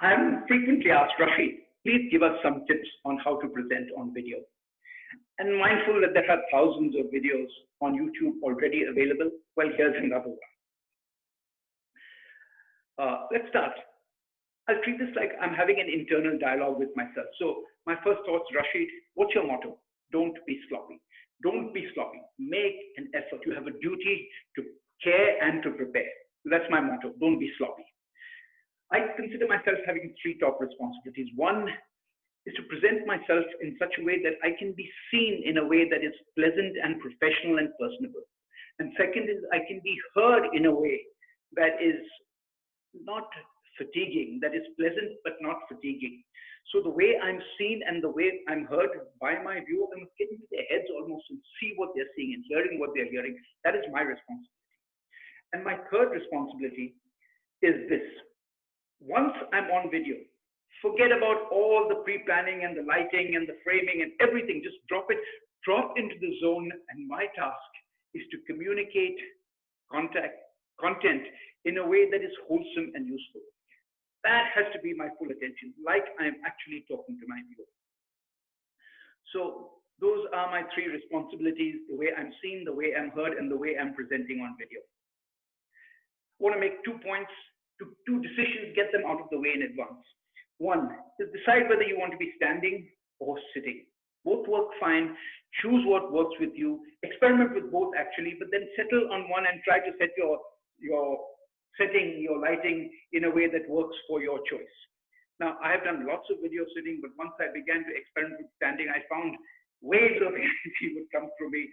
I'm frequently asked, Rashid, please give us some tips on how to present on video. And mindful that there are thousands of videos on YouTube already available, well, here's another one. Let's start. I'll treat this like I'm having an internal dialogue with myself. So my first thoughts, Rashid, what's your motto? Don't be sloppy. Don't be sloppy. Make an effort. You have a duty to care and to prepare. That's my motto. Don't be sloppy. I consider myself having three top responsibilities. One is to present myself in such a way that I can be seen in a way that is pleasant and professional and personable. And second is I can be heard in a way that is not fatiguing, that is pleasant but not fatiguing. So the way I'm seen and the way I'm heard by my viewer, I must get into their heads almost and see what they're seeing and hearing what they're hearing. That is my responsibility. And my third responsibility is this. Once I'm on video, forget about all the pre-planning and the lighting and the framing and everything. Just drop it, drop into the zone. And my task is to communicate content in a way that is wholesome and useful. That has to be my full attention, like I'm actually talking to my viewer. So those are my three responsibilities: the way I'm seen, the way I'm heard, and the way I'm presenting on video. I want to make 2 points, two decisions, get them out of the way in advance. One is decide whether you want to be standing or sitting. Both work fine. Choose what works with you. Experiment with both actually, but then settle on one and try to set your setting, your lighting in a way that works for your choice. Now, I have done lots of video sitting, but once I began to experiment with standing, I found waves of energy would come through me,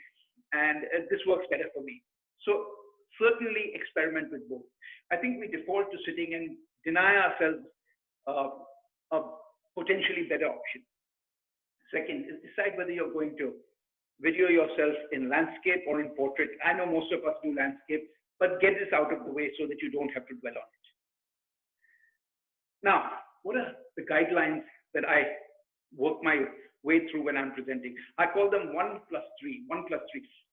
and this works better for me. So certainly experiment with both. I think we default to sitting and deny ourselves a potentially better option. Second is decide whether you're going to video yourself in landscape or in portrait. I know most of us do landscape, but get this out of the way so that you don't have to dwell on it. Now, what are the guidelines that I work my way through when I'm presenting? I call them 1+3, 1+3.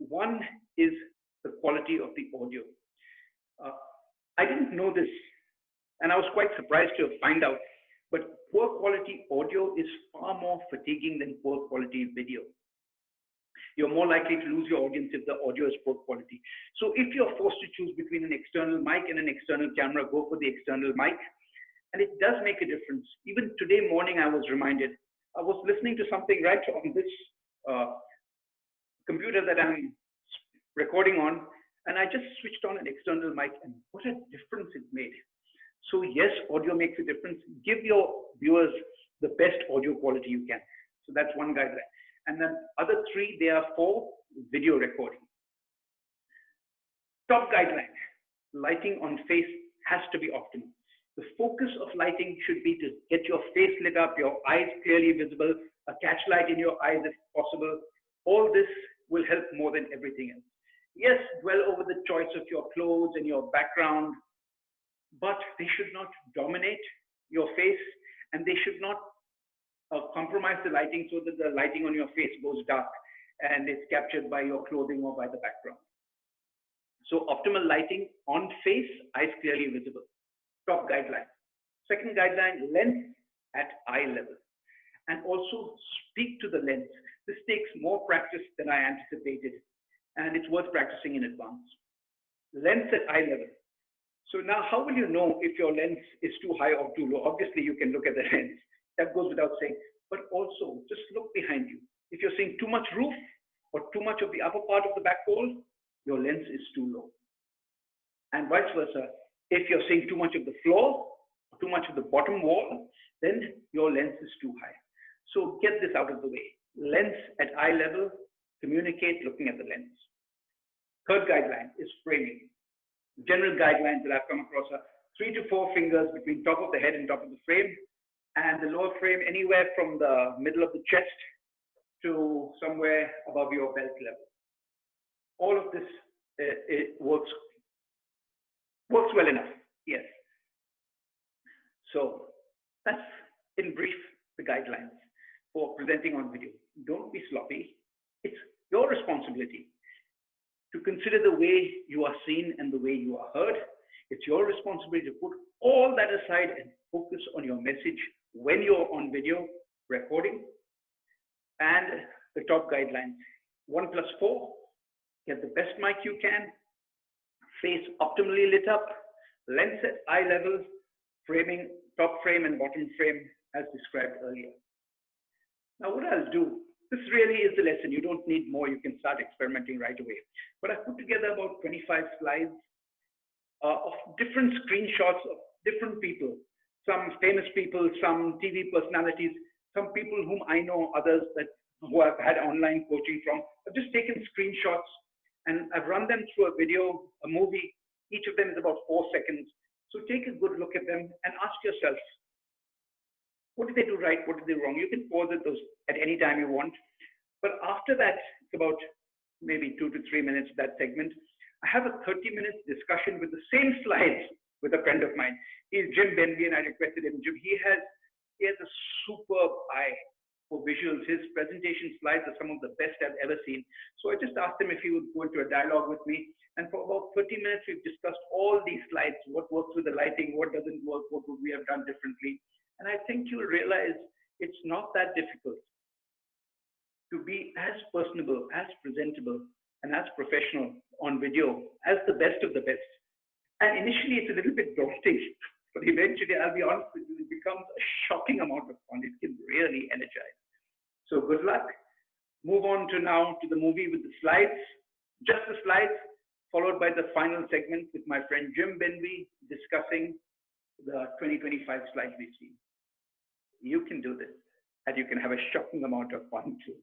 One is the quality of the audio. I didn't know this, and I was quite surprised to find out, but poor quality audio is far more fatiguing than poor quality video. You're more likely to lose your audience if the audio is poor quality. So if you're forced to choose between an external mic and an external camera, go for the external mic. And it does make a difference. Even today morning, I was reminded, I was listening to something right on this computer that I'm recording on, and I just switched on an external mic, and what a difference it made. So yes, audio makes a difference. Give your viewers the best audio quality you can. So that's one guideline. And then other three, they are for video recording. Top guideline, lighting on face has to be optimal. The focus of lighting should be to get your face lit up, your eyes clearly visible, a catch light in your eyes if possible. All this will help more than everything else. Yes, dwell over the choice of your clothes and your background, but they should not dominate your face, and they should not compromise the lighting so that the lighting on your face goes dark and it's captured by your clothing or by the background. So optimal lighting on face, eyes clearly visible. Top guideline. Second guideline, lens at eye level. And also speak to the lens. This takes more practice than I anticipated, and it's worth practicing in advance. Lens at eye level. So now how will you know if your lens is too high or too low? Obviously you can look at the lens. That goes without saying, but also just look behind you. If you're seeing too much roof or too much of the upper part of the back wall, your lens is too low. And vice versa, if you're seeing too much of the floor or too much of the bottom wall, then your lens is too high. So get this out of the way. Lens at eye level, communicate looking at the lens. Third guideline is framing. General guidelines that I've come across are 3 to 4 fingers between top of the head and top of the frame, and the lower frame anywhere from the middle of the chest to somewhere above your belt level. All of this it works well enough, yes. So that's in brief the guidelines for presenting on video. Don't be sloppy. It's your responsibility to consider the way you are seen and the way you are heard. It's your responsibility to put all that aside and focus on your message when you're on video recording. And the top guidelines: 1+4, get the best mic you can, face optimally lit up, lens at eye level, framing top frame and bottom frame as described earlier. Now what I'll do, this really is the lesson. You don't need more. You can start experimenting right away. But I've put together about 25 slides of different screenshots of different people, some famous people, some TV personalities, some people whom I know, others who I've had online coaching from. I've just taken screenshots and I've run them through a video, a movie. Each of them is about 4 seconds. So take a good look at them and ask yourself, what did they do right? What did they do wrong? You can pause at any time you want. But after that, it's about maybe 2 to 3 minutes, that segment. I have a 30-minute discussion with the same slides with a friend of mine. He's Jim Benvie, and I requested him. Jim, he has a superb eye for visuals. His presentation slides are some of the best I've ever seen. So I just asked him if he would go into a dialogue with me. And for about 30 minutes, we've discussed all these slides, what works with the lighting, what doesn't work, what would we have done differently. And I think you'll realize it's not that difficult to be as personable, as presentable, and as professional on video as the best of the best. And initially, it's a little bit daunting, but eventually, I'll be honest with you, it becomes a shocking amount of fun. It can really energize. So good luck. Move on now to the movie with the slides, just the slides, followed by the final segment with my friend Jim Benvie discussing the 2025 slides we've seen. You can do this, and you can have a shocking amount of fun too.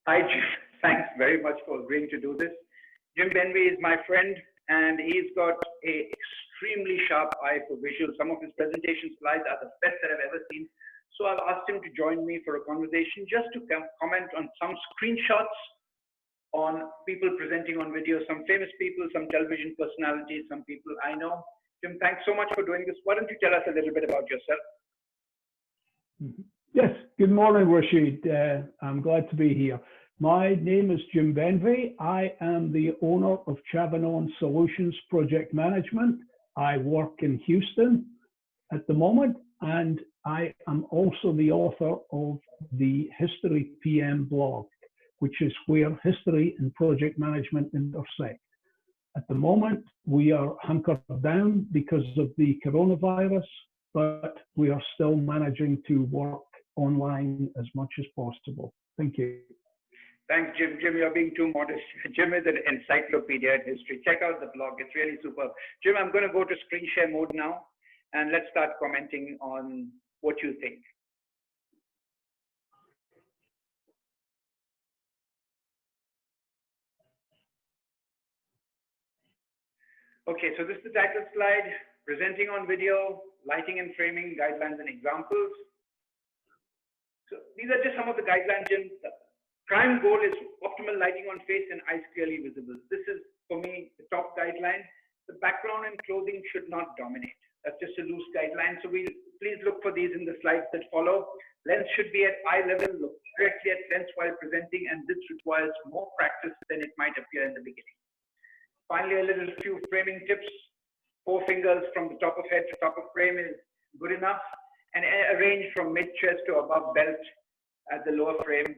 Hi, Jim. Thanks very much for agreeing to do this. Jim Benvie is my friend, and he's got an extremely sharp eye for visuals. Some of his presentation slides are the best that I've ever seen. So I've asked him to join me for a conversation just to comment on some screenshots on people presenting on video, some famous people, some television personalities, some people I know. Jim, thanks so much for doing this. Why don't you tell us a little bit about yourself? Yes, good morning, Rashid. I'm glad to be here. My name is Jim Benvie. I am the owner of Chavanon Solutions Project Management. I work in Houston at the moment, and I am also the author of the History PM blog, which is where history and project management intersect. At the moment, we are hunkered down because of the coronavirus, but we are still managing to work online as much as possible. Thank you. Thanks, Jim. Jim, you're being too modest. Jim is an encyclopedia in history. Check out the blog. It's really superb. Jim, I'm going to go to screen share mode now, and let's start commenting on what you think. Okay, so this is the title slide, presenting on video, lighting and framing, guidelines and examples. So these are just some of the guidelines, Jim. The prime goal is optimal lighting on face and eyes clearly visible. This is, for me, the top guideline. The background and clothing should not dominate. That's just a loose guideline. So please look for these in the slides that follow. Lens should be at eye level, look directly at lens while presenting, and this requires more practice than it might appear in the beginning. Finally, a few framing tips. 4 fingers from the top of head to top of frame is good enough, and a range from mid chest to above belt at the lower frame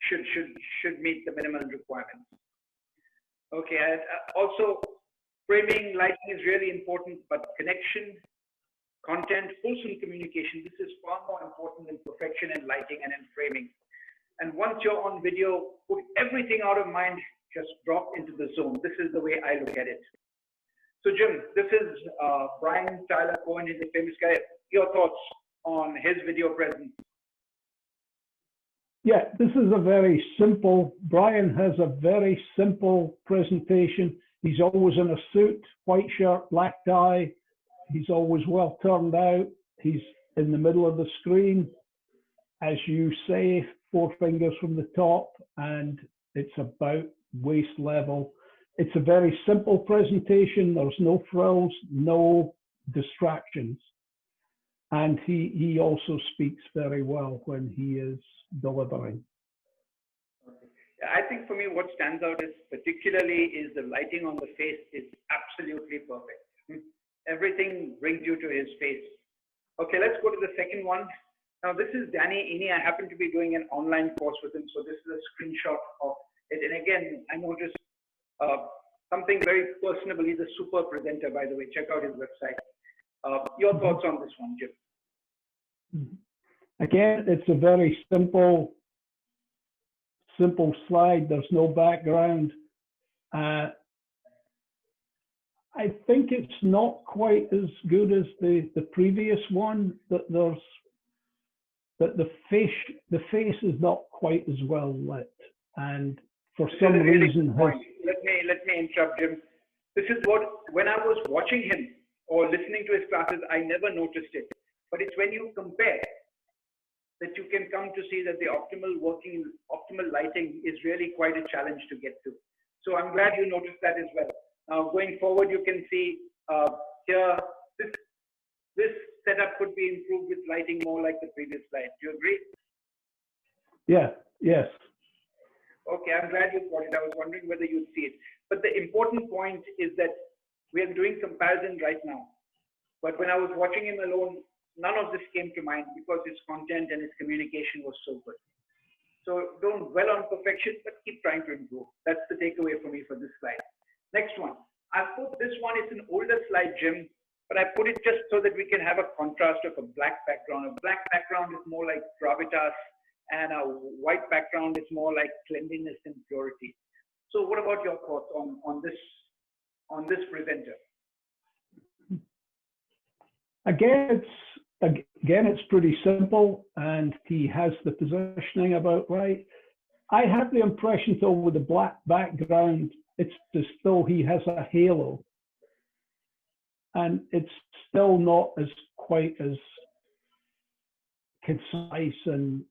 should meet the minimal requirements. Okay, also framing lighting is really important, but connection, content, wholesome communication, this is far more important than perfection in lighting and in framing. And once you're on video, put everything out of mind, just drop into the zone. This is the way I look at it. So Jim, this is Brian Tyler Cohen, he's a famous guy. Your thoughts on his video presence? Yeah, this is a very simple, Brian has a very simple presentation. He's always in a suit, white shirt, black tie. He's always well turned out. He's in the middle of the screen. As you say, 4 fingers from the top, and it's about waist level. It's a very simple presentation. There's no frills, no distractions. And he also speaks very well when he is delivering. I think for me, what stands out is particularly is the lighting on the face is absolutely perfect. Everything brings you to his face. Okay, let's go to the second one. Now, this is Danny Ini. I happen to be doing an online course with him, so this is a screenshot of it. And again, I noticed something very personable. He's a super presenter, by the way. Check out his website. Your thoughts on this one, Jim? Again, it's a very simple slide. There's no background. I think it's not quite as good as the previous one. That the face is not quite as well lit, and for some reason let me interrupt, Jim. This is what, when I was watching him or listening to his classes, I never noticed it. But it's when you compare that you can come to see that the optimal lighting is really quite a challenge to get to. So I'm glad you noticed that as well. Now going forward, you can see here, this setup could be improved with lighting more like the previous slide. Do you agree? Yeah, yes. Okay, I'm glad you got it. I was wondering whether you'd see it. But the important point is that we are doing comparison right now. But when I was watching him alone, none of this came to mind because his content and his communication was so good. So don't dwell on perfection, but keep trying to improve. That's the takeaway for me for this slide. Next one. I put this one, it's an older slide, Jim, but I put it just so that we can have a contrast of a black background. A black background is more like gravitas, and a white background is more like cleanliness and purity. So what about your thoughts on this presenter? Again, it's pretty simple, and he has the positioning about right. I have the impression, though, with the black background, it's as though he has a halo, and it's still not as quite as concise and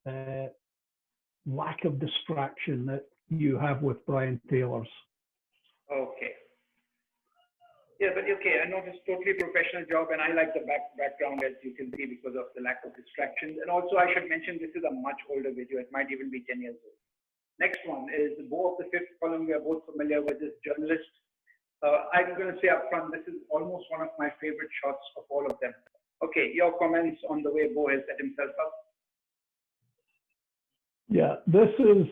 lack of distraction that you have with Brian Taylor's. Okay. Yeah, but okay, I know it's totally professional job, and I like the background, as you can see, because of the lack of distractions. And also, I should mention this is a much older video. It might even be 10 years old. Next one is the Bo of the fifth column. We are both familiar with this journalist. I'm going to say up front, this is almost one of my favorite shots of all of them. Okay, your comments on the way Bo has set himself up. Yeah, this is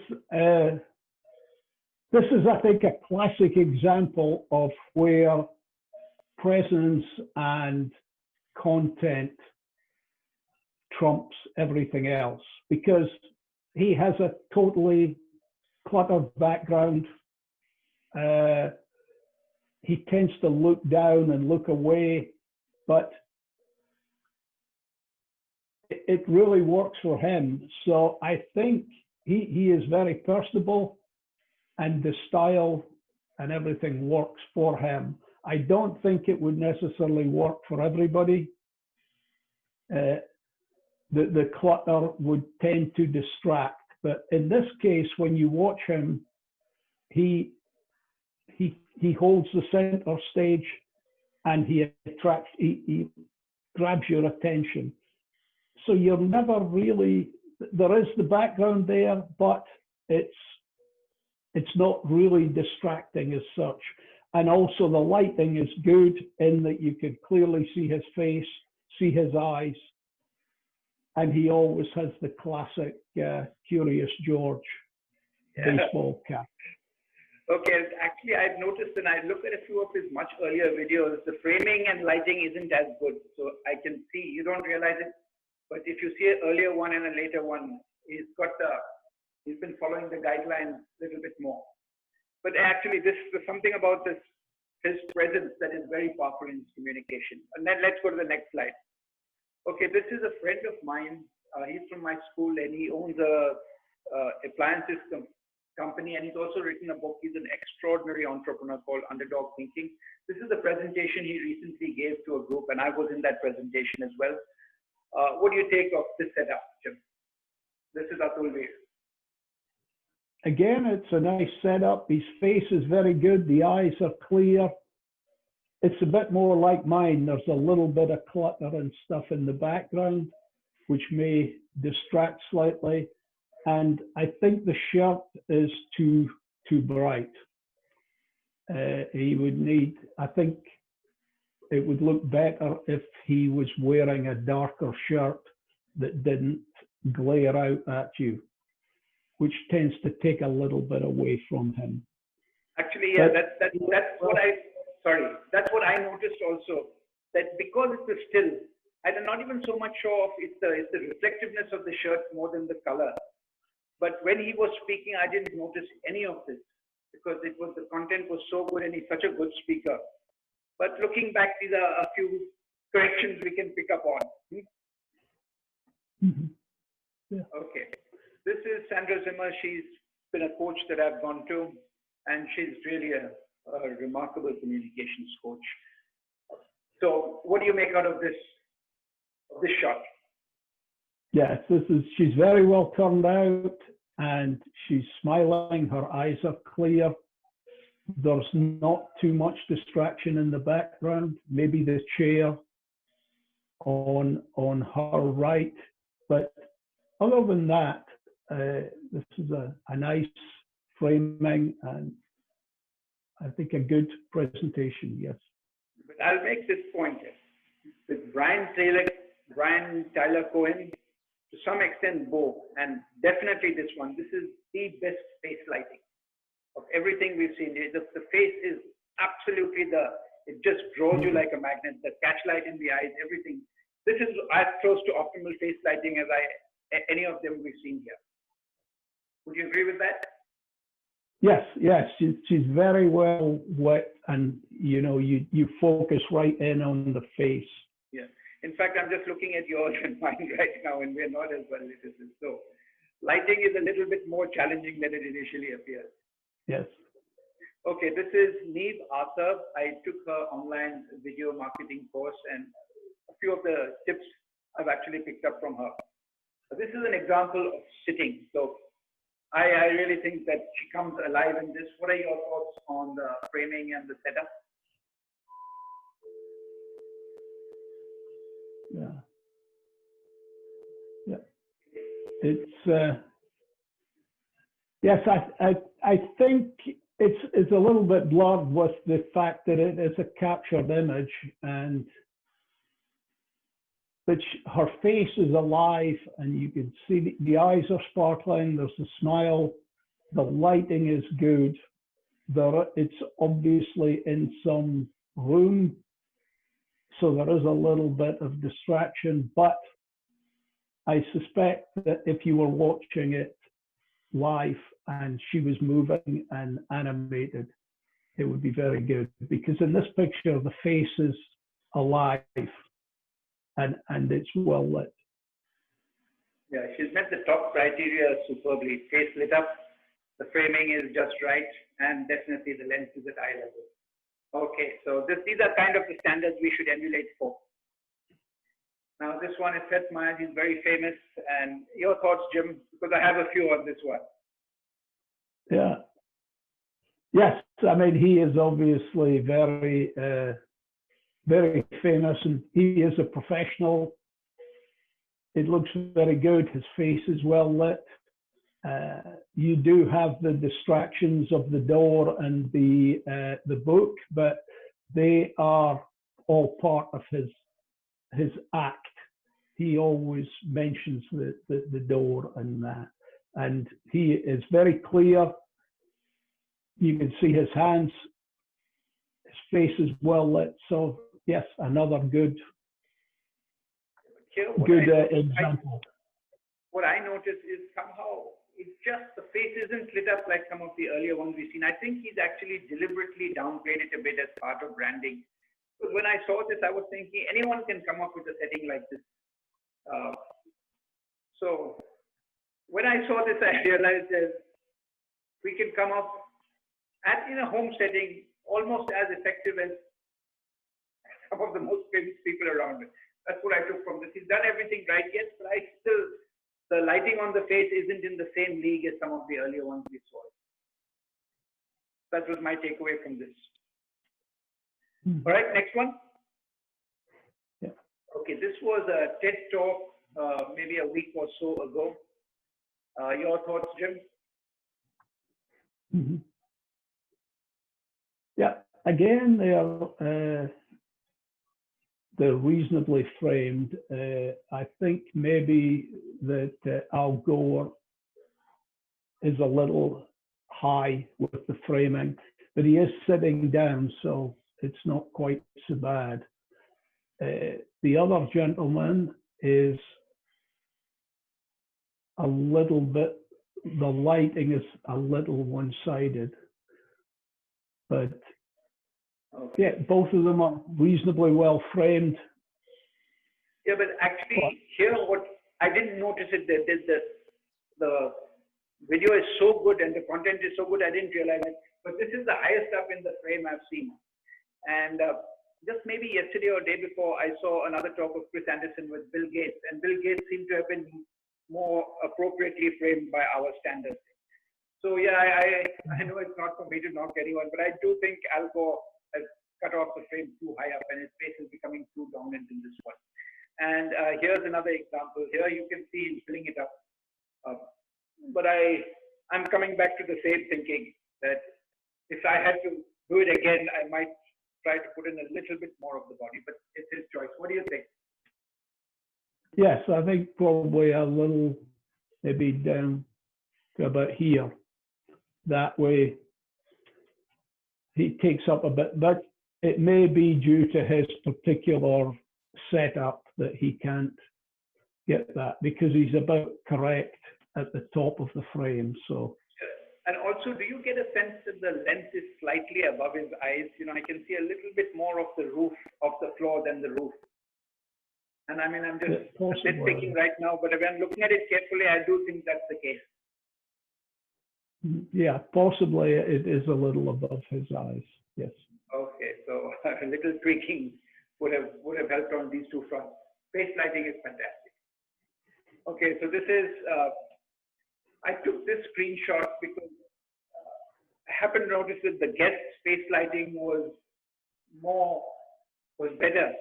I think a classic example of where presence and content trumps everything else, because he has a totally cluttered background. He tends to look down and look away, but it really works for him. So I think he is very personable, and the style and everything works for him. I don't think it would necessarily work for everybody. The clutter would tend to distract. But in this case, when you watch him, he holds the center stage, and he grabs your attention. So you're never really, there is the background there, but it's not really distracting as such. And also the lighting is good in that you can clearly see his face, see his eyes. And he always has the classic Curious George baseball cap. Okay, actually I've noticed, and I look at a few of his much earlier videos, the framing and lighting isn't as good. So I can see, you don't realize it, but if you see an earlier one and a later one, he's been following the guidelines a little bit more. But actually there's something about his presence that is very powerful in his communication. And then let's go to the next slide. Okay, this is a friend of mine. He's from my school, and he owns a appliances company, and he's also written a book. He's an extraordinary entrepreneur called Underdog Thinking. This is the presentation he recently gave to a group, and I was in that presentation as well. What do you take of this setup, Jim? This is Atul Veer. Again, it's a nice setup. His face is very good. The eyes are clear. It's a bit more like mine. There's a little bit of clutter and stuff in the background, which may distract slightly. And I think the shirt is too bright. He would need, I think it would look better if he was wearing a darker shirt that didn't glare out at you, which tends to take a little bit away from him. Actually, yeah, that's what I noticed also, that because it's a still, I'm not even so much sure of it's the reflectiveness of the shirt more than the color. But when he was speaking, I didn't notice any of this because the content was so good and he's such a good speaker. But looking back, these are a few corrections we can pick up on. Yeah. Okay. This is Sandra Zimmer. She's been a coach that I've gone to, and she's really a remarkable communications coach. So what do you make out of this shot? Yes, she's very well turned out, and she's smiling. Her eyes are clear. There's not too much distraction in the background. Maybe the chair on her right, but other than that, this is a nice framing and I think a good presentation. Yes. But I'll make this point with Brian Tyler Cohen, to some extent Bo, and definitely this one. This is the best face lighting of everything we've seen. The face is absolutely it just draws you like a magnet. The catchlight in the eyes, everything. This is as close to optimal face lighting as any of them we've seen here. Would you agree with that? Yes, she's very well lit, and you focus right in on the face. Yeah. In fact, I'm just looking at yours and mine right now, and we're not as well lit as this. So lighting is a little bit more challenging than it initially appears. Yes. Okay, this is Neve Arthur. I took her online video marketing course, and a few of the tips I've actually picked up from her. This is an example of sitting. So I really think that she comes alive in this. What are your thoughts on the framing and the setup? Yeah. It's yes. I think it's a little bit blurred with the fact that it is a captured image, and but her face is alive, and you can see the eyes are sparkling. There's a smile. The lighting is good. It's obviously in some room, so there is a little bit of distraction. But I suspect that if you were watching it live and she was moving and animated, it would be very good, because in this picture the face is alive. And it's well lit. Yeah, she's met the top criteria superbly. Face lit up, the framing is just right, and definitely the lens is at eye level. Okay, so these are kind of the standards we should emulate for. Now, this one is Seth Meyers. He's very famous. And your thoughts, Jim, because I have a few on this one. Yeah. Yes, I mean, he is obviously very, very famous, and he is a professional. It looks very good. His face is well lit. You do have the distractions of the door and the book, but they are all part of his act. He always mentions the door and that, and he is very clear. You can see his hands, his face is well lit. So yes, another good example. What I noticed is somehow it's just the face isn't lit up like some of the earlier ones we've seen. I think he's actually deliberately downgraded a bit as part of branding. Because when I saw this, I was thinking anyone can come up with a setting like this. So when I saw this, I realized that we can come up in a home setting almost as effective as some of the most famous people around. That's what I took from this. He's done everything right, yes, but the lighting on the face isn't in the same league as some of the earlier ones we saw. That was my takeaway from this. All right, next one. Yeah. Okay, this was a TED talk maybe a week or so ago. Your thoughts, Jim? Mm-hmm. Yeah, again, they're reasonably framed. I think maybe that Al Gore is a little high with the framing, but he is sitting down, so it's not quite so bad. The other gentleman is a little bit, the lighting is a little one-sided, but okay. Yeah, both of them are reasonably well framed. Yeah, but actually here what I didn't notice it, the video is so good and the content is so good, I didn't realize it, but this is the highest up in the frame I've seen. And just maybe yesterday or day before, I saw another talk of Chris Anderson with Bill Gates, and Bill Gates seemed to have been more appropriately framed by our standards. So yeah, I know it's not for me to knock anyone, but I do think Al Gore has cut off the frame too high up and his face is becoming too dominant in this one. And here's another example. Here you can see him filling it up. But I'm coming back to the same thinking that if I had to do it again, I might try to put in a little bit more of the body, but it's his choice. What do you think? Yes, I think probably a little, maybe down to about here. That way he takes up a bit, but it may be due to his particular setup that he can't get that, because he's about correct at the top of the frame. So. And also, do you get a sense that the lens is slightly above his eyes? You know, I can see a little bit more of the roof of the floor than the roof. And I mean, I'm just nitpicking right now, but if I'm looking at it carefully, I do think that's the case. Yeah, possibly it is a little above his eyes. Yes. Okay, so a little tweaking would have helped on these two fronts. Face lighting is fantastic. Okay, so this is. I took this screenshot because I happened to notice that the guest face lighting was better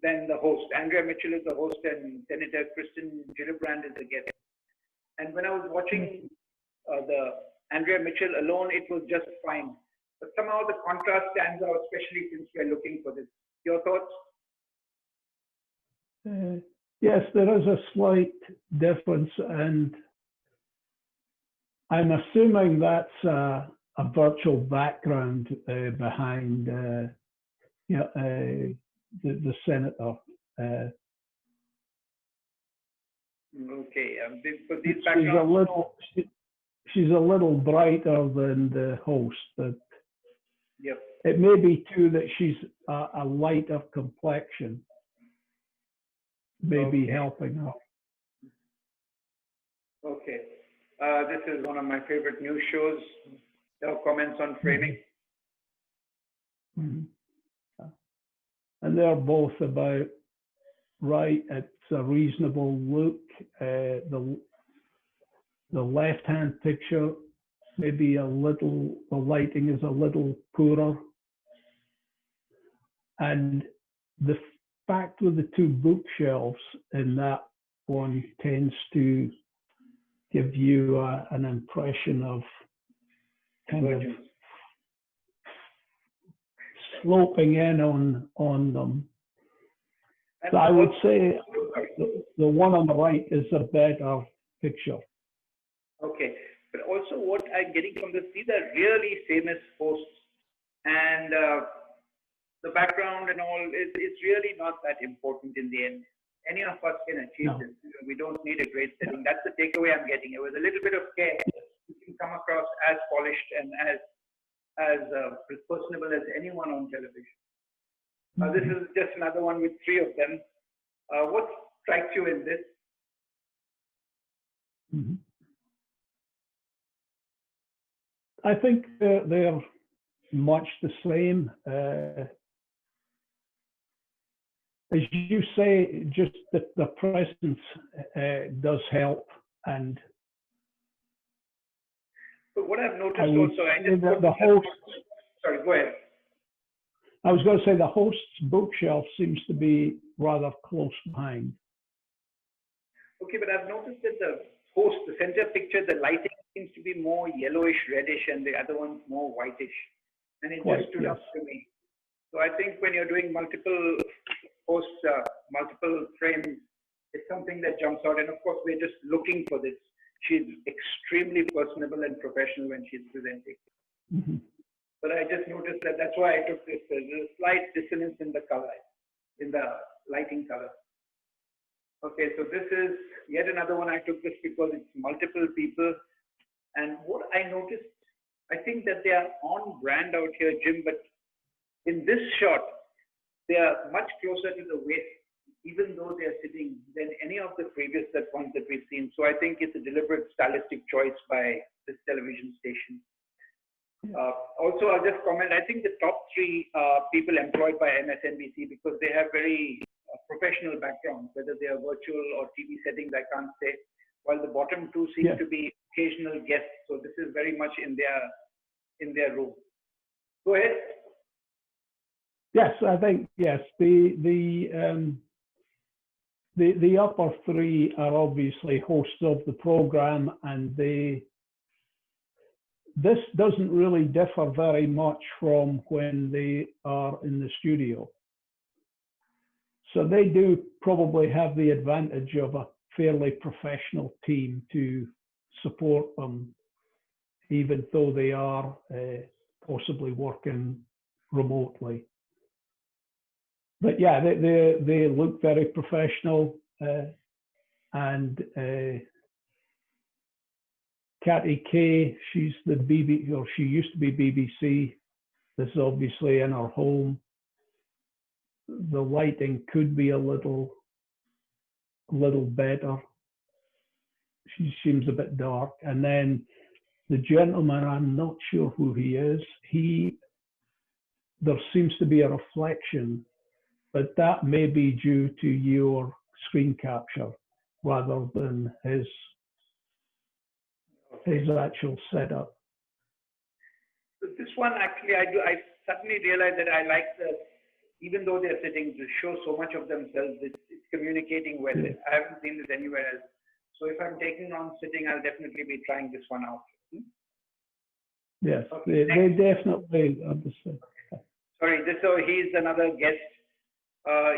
than the host. Andrea Mitchell is the host and Senator Kristen Gillibrand is the guest. And when I was watching the Andrea Mitchell alone, it was just fine. But somehow the contrast stands out, especially since we're looking for this. Your thoughts? Yes, there is a slight difference, and I'm assuming that's a virtual background behind the senator. Okay, but these backgrounds. She's a little brighter than the host, but yep. It may be too that she's a lighter complexion, maybe helping her. Okay. This is one of my favorite news shows. Your comments on framing? Mhm. And they're both about right. It's a reasonable look. The left-hand picture, maybe a little, the lighting is a little poorer. And the fact with the two bookshelves in that one tends to give you an impression of kind of sloping in on them. So I would say the one on the right is a better picture. Okay, but also what I'm getting from this, these are really famous hosts, and the background and all is really not that important in the end. Any of us can achieve this. We don't need a great setting. That's the takeaway I'm getting. It was a little bit of care. You can come across as polished and as personable as anyone on television. This is just another one with three of them. What strikes you in this? I think they're much the same. As you say, just the presence does help. And but what I've noticed also, the host. Sorry, go ahead. I was going to say the host's bookshelf seems to be rather close behind. Okay, but I've noticed that the host, the center picture, the lighting seems to be more yellowish, reddish, and the other one's more whitish. And it just stood up to me. So I think when you're doing multiple hosts, multiple frames, it's something that jumps out. And of course, we're just looking for this. She's extremely personable and professional when she's presenting. But I just noticed that that's why I took this. There's a slight dissonance in the color, in the lighting color. Okay, so this is yet another one. I took this because it's multiple people. And what I noticed, I think that they are on brand out here, Jim, but in this shot, they are much closer to the waist, even though they are sitting, than any of the previous ones that we've seen. So I think it's a deliberate stylistic choice by this television station. Also, I'll just comment, I think the top three people employed by MSNBC, because they have very professional backgrounds, whether they are virtual or TV settings, I can't say, while the bottom two seem to be occasional guests. So this is very much in their role. Go ahead. Yes, I think, yes, the upper three are obviously hosts of the program, and this doesn't really differ very much from when they are in the studio. So they do probably have the advantage of a fairly professional team to support them, even though they are possibly working remotely. But yeah, they look very professional, and Cathy Kay, she's the BBC, or she used to be BBC. This is obviously in her home. The lighting could be a little better. She seems a bit dark. And then the gentleman, I'm not sure who he is. There seems to be a reflection, but that may be due to your screen capture rather than his actual setup. So this one, actually, I suddenly realized that I like even though they're sitting to show so much of themselves, it's communicating well. I haven't seen this anywhere else. So if I'm taking on sitting, I'll definitely be trying this one out. Yes, okay, they definitely understand. Sorry, so he's another guest.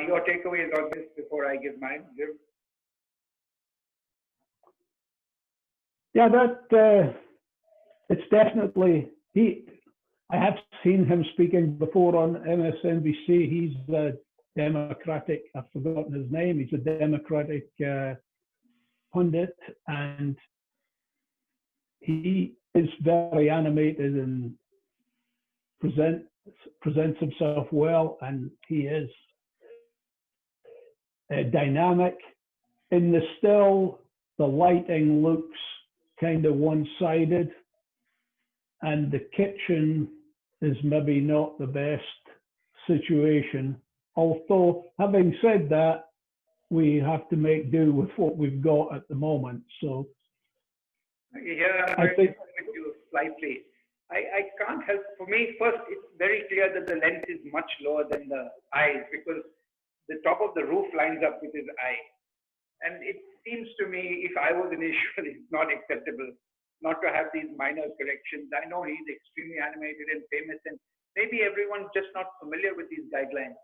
Your takeaways on this before I give mine, Jim? Yeah, it's definitely I have seen him speaking before on MSNBC. He's a Democratic, I've forgotten his name. He's a Democratic pundit, and he is very animated and presents himself well, and he is dynamic. In the still, the lighting looks kind of one-sided, and the kitchen is maybe not the best situation. Although, having said that, we have to make do with what we've got at the moment. So, yeah, I'm going to with you slightly. I can't help. For me, first, it's very clear that the lens is much lower than the eyes because the top of the roof lines up with his eye. And it seems to me, if I was an issuer, it's not acceptable not to have these minor corrections. I know he's extremely animated and famous, and maybe everyone's just not familiar with these guidelines.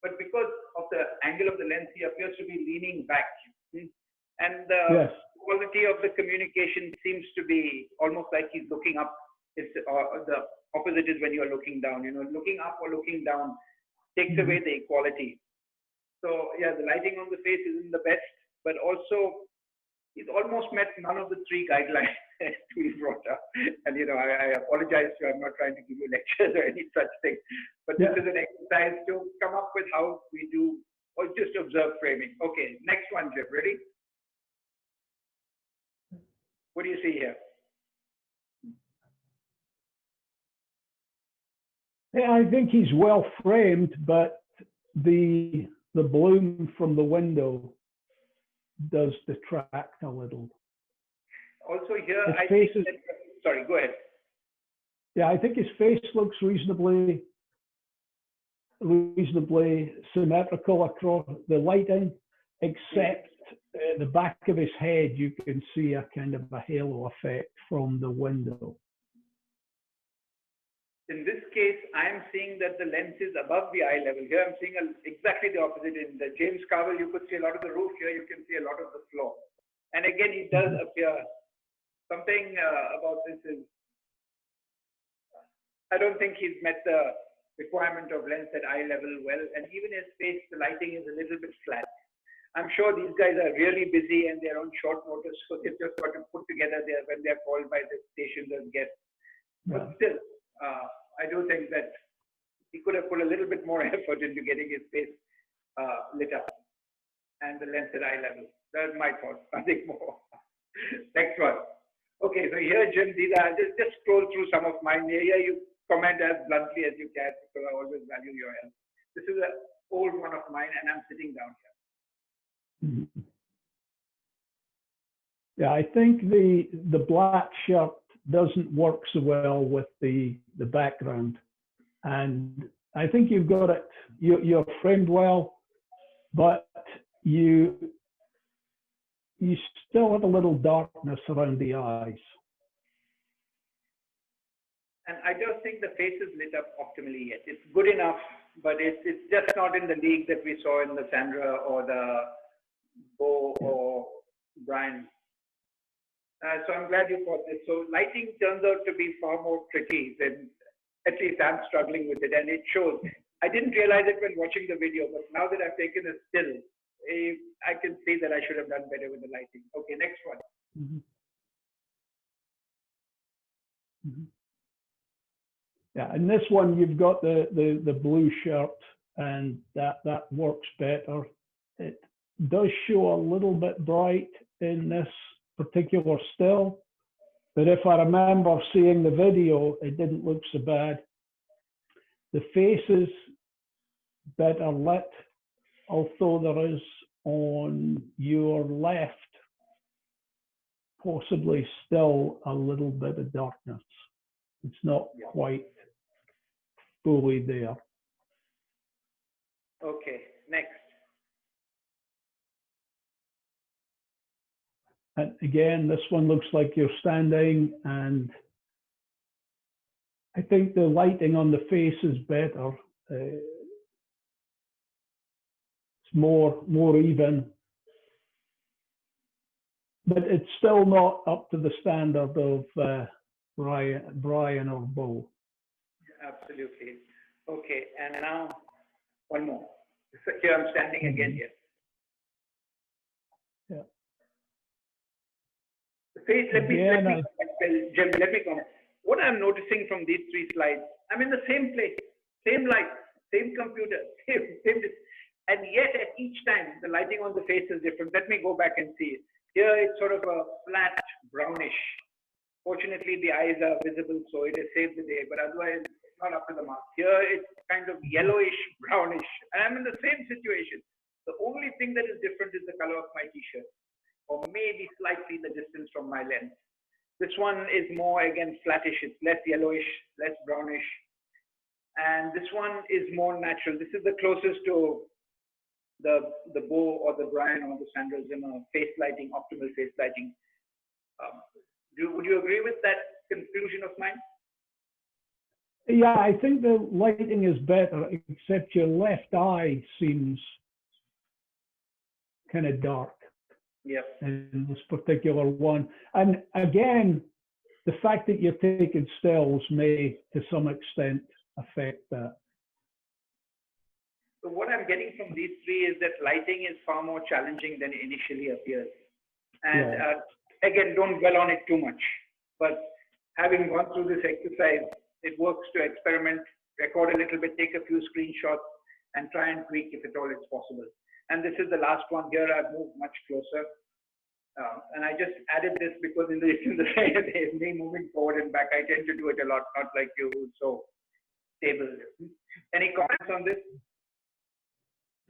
But because of the angle of the lens, he appears to be leaning back. And the quality of the communication seems to be almost like he's looking up. It's the opposite is when you're looking down. You know, looking up or looking down takes away the equality. So yeah, the lighting on the face isn't the best, but also he's almost met none of the three guidelines we brought up. And you know, I apologize to you. I'm not trying to give you lectures or any such thing, but this is an exercise to come up with how we do or just observe framing. Okay, next one, Jim. Ready? What do you see here? Yeah, I think he's well framed, but the bloom from the window does detract a little. Also here, I think that, sorry, go ahead. Yeah, I think his face looks reasonably symmetrical across the lighting, except the back of his head, you can see a kind of a halo effect from the window. In this case, I am seeing that the lens is above the eye level. Here I'm seeing exactly the opposite. In the James Carville, you could see a lot of the roof. Here you can see a lot of the floor. And again, it does appear something about this is, I don't think he's met the requirement of lens at eye level well. And even his face, the lighting is a little bit flat. I'm sure these guys are really busy and they're on short notice, so they've just got to put together there when they're called by the station as guests. But still, I do think that he could have put a little bit more effort into getting his face lit up and the lens at eye level. That's my thought. Nothing more. Next one. Okay, so here, Jim, these are just scroll through some of mine. Here you comment as bluntly as you can because I always value your help. This is an old one of mine, and I'm sitting down here. Yeah, I think the black shirt doesn't work so well with the background, and I think you've got it. You're framed well, but you still have a little darkness around the eyes. And I don't think the face is lit up optimally yet. It's good enough, but it's just not in the league that we saw in the Sandra or the Bo or Brian. So I'm glad you caught this. So lighting turns out to be far more tricky than, at least I'm struggling with it, and it shows. I didn't realize it when watching the video, but now that I've taken a still, I can see that I should have done better with the lighting. Okay, next one. Yeah, and this one you've got the blue shirt, and that works better. It does show a little bit bright in this particular still, but if I remember seeing the video, it didn't look so bad. The face is better lit, although there is on your left possibly still a little bit of darkness. It's not quite fully there. Okay, next. And again, this one looks like you're standing, and I think the lighting on the face is better. It's more even, but it's still not up to the standard of Brian or Bo. Absolutely. Okay, and now one more. So here I'm standing again here. Yeah. Jim, let me comment. What I'm noticing from these three slides, I'm in the same place, same light, same computer, same, and yet at each time the lighting on the face is different. Let me go back and see it. Here it's sort of a flat brownish. Fortunately, the eyes are visible, so it has saved the day. But otherwise, not up to the mark. Here it's kind of yellowish, brownish, and I'm in the same situation. The only thing that is different is the color of my t-shirt, or maybe slightly the distance from my lens. This one is more, again, flattish. It's less yellowish, less brownish. And this one is more natural. This is the closest to the Bo or the Brian or the Sandra Zimmer face lighting, optimal face lighting. Would you agree with that conclusion of mine? Yeah, I think the lighting is better, except your left eye seems kind of dark. Yep. In this particular one. And again, the fact that you're taking stills may, to some extent, affect that. So what I'm getting from these three is that lighting is far more challenging than it initially appears. And again, don't dwell on it too much. But having gone through this exercise, it works to experiment, record a little bit, take a few screenshots, and try and tweak if at all it's possible. And this is the last one here. I've moved much closer. And I just added this because in the me moving forward and back, I tend to do it a lot, not like you, so stable. Any comments on this?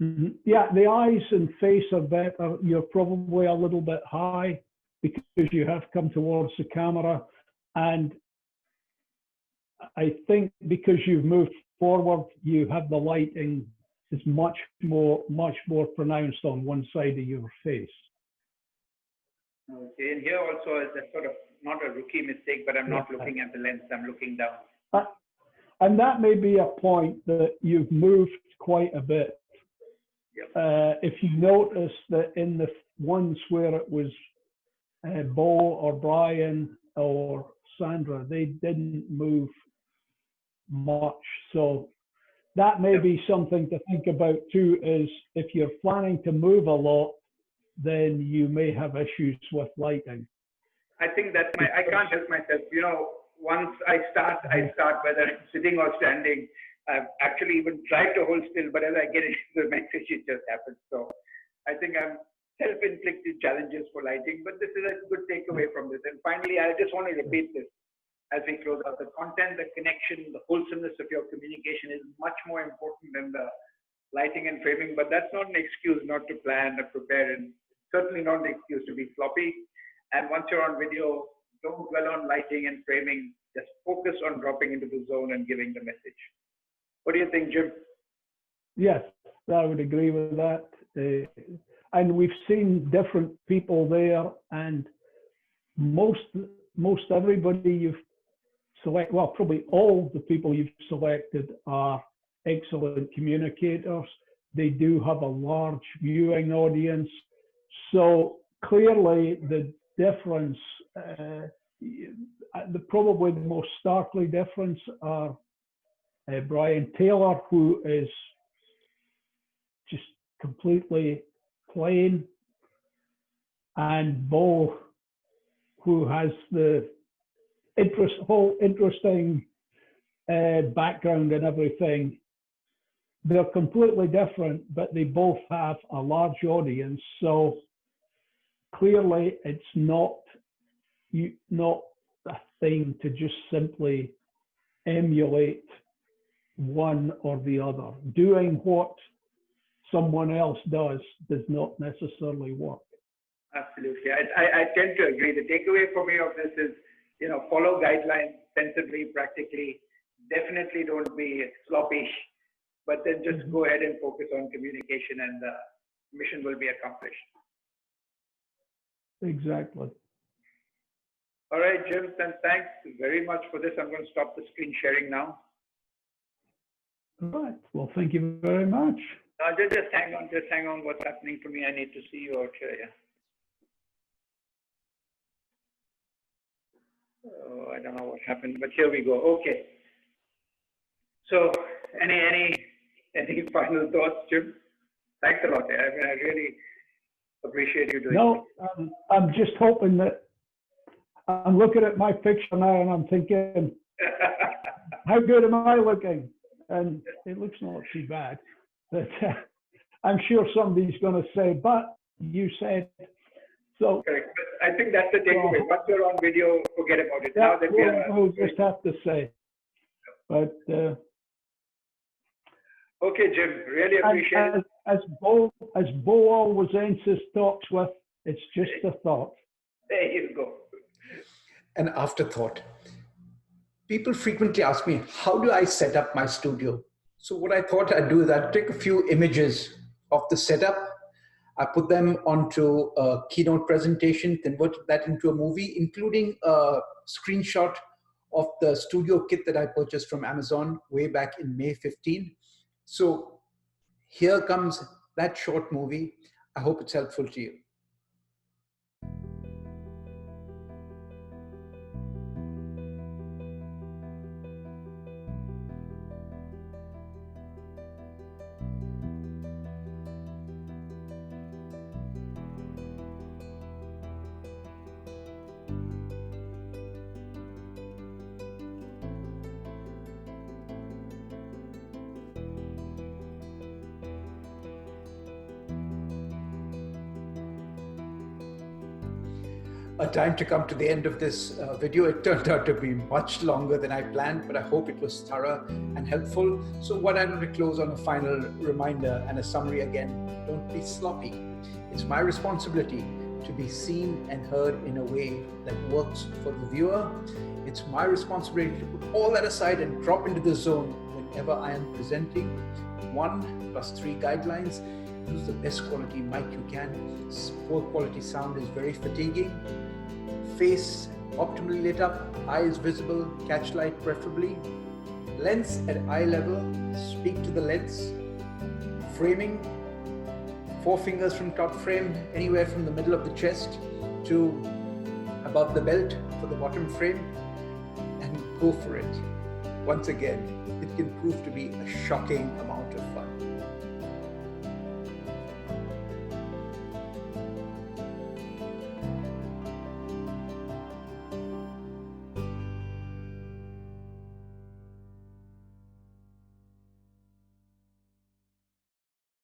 Mm-hmm. Yeah, the eyes and face are better. You're probably a little bit high because you have come towards the camera. And I think because you've moved forward, you have the lighting is much more pronounced on one side of your face. Okay, and here also is a sort of not a rookie mistake, but I'm not looking at the lens, I'm looking down. And that may be a point that you've moved quite a bit. Yep. If you notice that in the ones where it was Bo or Brian or Sandra, they didn't move much. So that may be something to think about too, is if you're planning to move a lot, then you may have issues with lighting. I think that's I can't help myself. You know, once I start, whether I'm sitting or standing. I've actually even tried to hold still, but as I get into the message, it just happens. So I think I'm self-inflicted challenges for lighting, but this is a good takeaway from this. And finally, I just want to repeat this as we close out. The content, the connection, the wholesomeness of your communication is much more important than the lighting and framing, but that's not an excuse not to plan or prepare, and certainly not an excuse to be sloppy. And once you're on video, don't dwell on lighting and framing, just focus on dropping into the zone and giving the message. What do you think, Jim? Yes, I would agree with that. And we've seen different people there, and most everybody you've selected, well, probably all the people you've selected are excellent communicators. They do have a large viewing audience. So clearly the difference, probably the most starkly difference are Brian Taylor, who is just completely plain, and Bo, who has the whole interesting background and everything. They're completely different, but they both have a large audience. So clearly it's not a thing to just simply emulate one or the other. Doing what someone else does not necessarily work. Absolutely. I tend to agree. The takeaway for me of this is, you know, follow guidelines sensibly, practically. Definitely don't be sloppy, but then just go ahead and focus on communication, and the mission will be accomplished. Exactly. All right, Jim, then thanks very much for this. I'm going to stop the screen sharing now. All right. Well, thank you very much. Just hang on. What's happening for me? I need to see you out here. Yeah. Oh, I don't know what happened, but here we go. Okay. So, any final thoughts, Jim? Thanks a lot. I mean, I really appreciate you doing this. I'm just hoping that I'm looking at my picture now and I'm thinking, how good am I looking? And it looks not too bad. But I'm sure somebody's going to say, but you said so. Correct. But I think that's the takeaway. Once you're on video, forget about it. Yeah, Now that we'll just have to say. But Okay, Jim, really appreciate it. as Bo always ends his talks with, it's just a thought. There you go. An afterthought. People frequently ask me, how do I set up my studio? So what I thought I'd do is I'd take a few images of the setup. I put them onto a keynote presentation, converted that into a movie, including a screenshot of the studio kit that I purchased from Amazon way back in May 15. So here comes that short movie. I hope it's helpful to you. A time to come to the end of this video. It turned out to be much longer than I planned, but I hope it was thorough and helpful. So what I want to close on a final reminder and a summary again. Don't be sloppy. It's my responsibility to be seen and heard in a way that works for the viewer. It's my responsibility to put all that aside and drop into the zone whenever I am presenting. 1+3 guidelines. Use the best quality mic you can. Poor quality sound is very fatiguing. Face optimally lit up, eyes visible, catch light preferably. Lens at eye level, speak to the lens. Framing, 4 fingers from top frame, anywhere from the middle of the chest to above the belt for the bottom frame, and go for it. Once again, it can prove to be a shocking amount of fun.